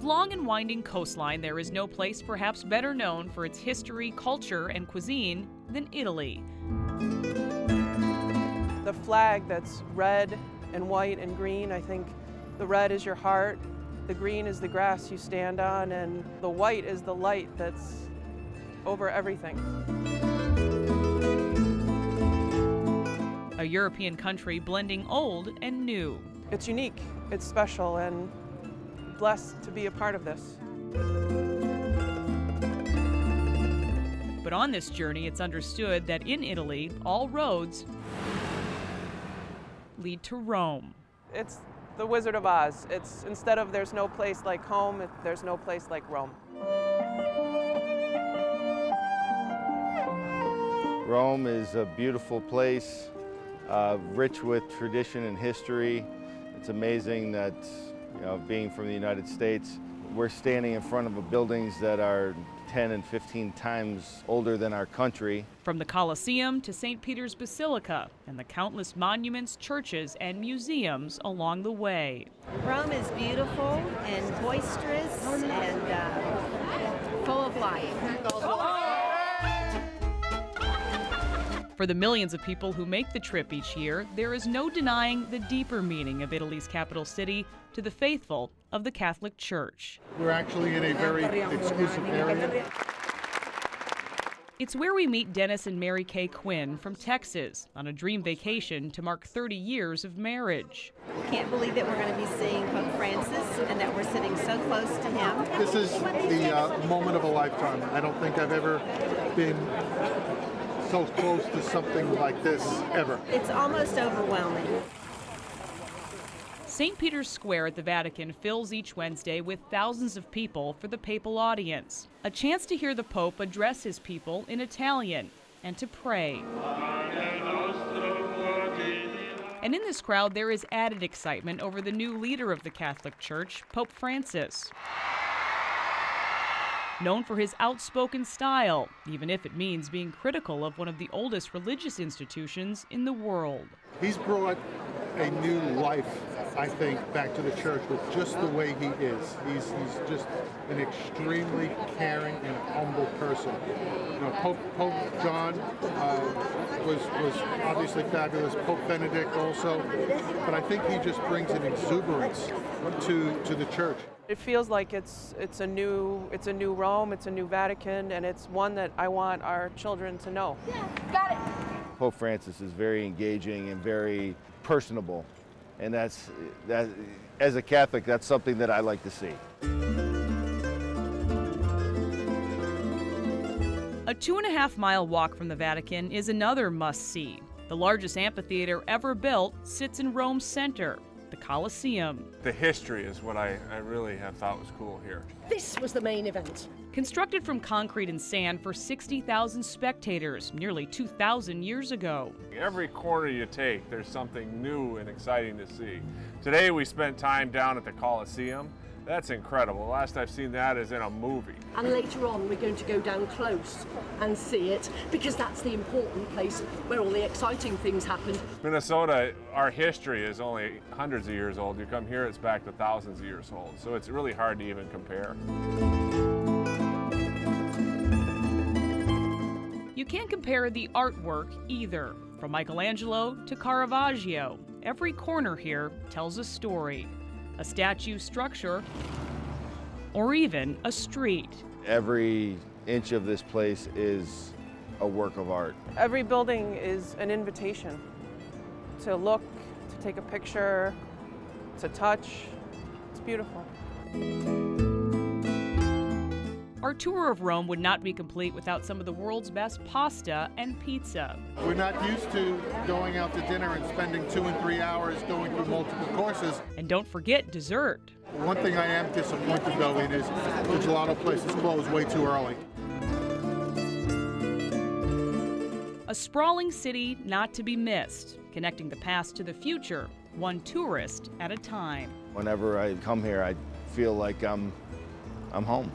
its long and winding coastline, there is no place perhaps better known for its history, culture, and cuisine than Italy. The flag that's red and white and green, I think the red is your heart, the green is the grass you stand on, and the white is the light that's over everything. A European country blending old and new. It's unique, it's special, and blessed to be a part of this. But on this journey, it's understood that in Italy, all roads lead to Rome. It's the Wizard of Oz. It's instead of there's no place like home, there's no place like Rome. Rome is a beautiful place, rich with tradition and history. It's amazing that, being from the United States, we're standing in front of buildings that are 10 and 15 times older than our country. From the Colosseum to St. Peter's Basilica and the countless monuments, churches, and museums along the way. Rome is beautiful and boisterous and full of life. For the millions of people who make the trip each year, there is no denying the deeper meaning of Italy's capital city to the faithful of the Catholic Church. We're actually in a very exclusive area. It's where we meet Dennis and Mary Kay Quinn from Texas on a dream vacation to mark 30 years of marriage. Can't believe that we're going to be seeing Pope Francis and that we're sitting so close to him. This is the moment of a lifetime. I don't think I've ever been so close to something like this ever. It's almost overwhelming. St. Peter's Square at the Vatican fills each Wednesday with thousands of people for the papal audience, a chance to hear the Pope address his people in Italian and to pray. And in this crowd, there is added excitement over the new leader of the Catholic Church, Pope Francis. Known for his outspoken style, even if it means being critical of one of the oldest religious institutions in the world. He's brought a new life, I think, back to the church with just the way he is. He's just an extremely caring and humble person. Pope John was obviously fabulous. Pope Benedict also, but I think he just brings an exuberance to the church. It feels like it's a new Rome, it's a new Vatican, and it's one that I want our children to know. Yeah, got it. Pope Francis is very engaging and very personable, and that as a Catholic, that's something that I like to see. A 2.5-mile walk from the Vatican is another must-see. The largest amphitheater ever built sits in Rome's center, the Colosseum. The history is what I really have thought was cool here. This was the main event. Constructed from concrete and sand for 60,000 spectators nearly 2,000 years ago. Every corner you take, there's something new and exciting to see. Today we spent time down at the Colosseum. That's incredible. The last I've seen that is in a movie. And later on we're going to go down close and see it, because that's the important place where all the exciting things happen. Minnesota, our history is only hundreds of years old. You come here, it's back to thousands of years old. So it's really hard to even compare. You can't compare the artwork either. From Michelangelo to Caravaggio, every corner here tells a story. A statue structure, or even a street. Every inch of this place is a work of art. Every building is an invitation to look, to take a picture, to touch. It's beautiful. Our tour of Rome would not be complete without some of the world's best pasta and pizza. We're not used to going out to dinner and spending 2 and 3 hours going through multiple courses. And don't forget dessert. One thing I am disappointed though in is the gelato place is closed way too early. A sprawling city not to be missed, connecting the past to the future, one tourist at a time. Whenever I come here, I feel like I'm home.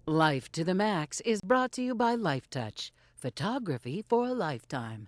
Life to the Max is brought to you by Lifetouch, photography for a lifetime.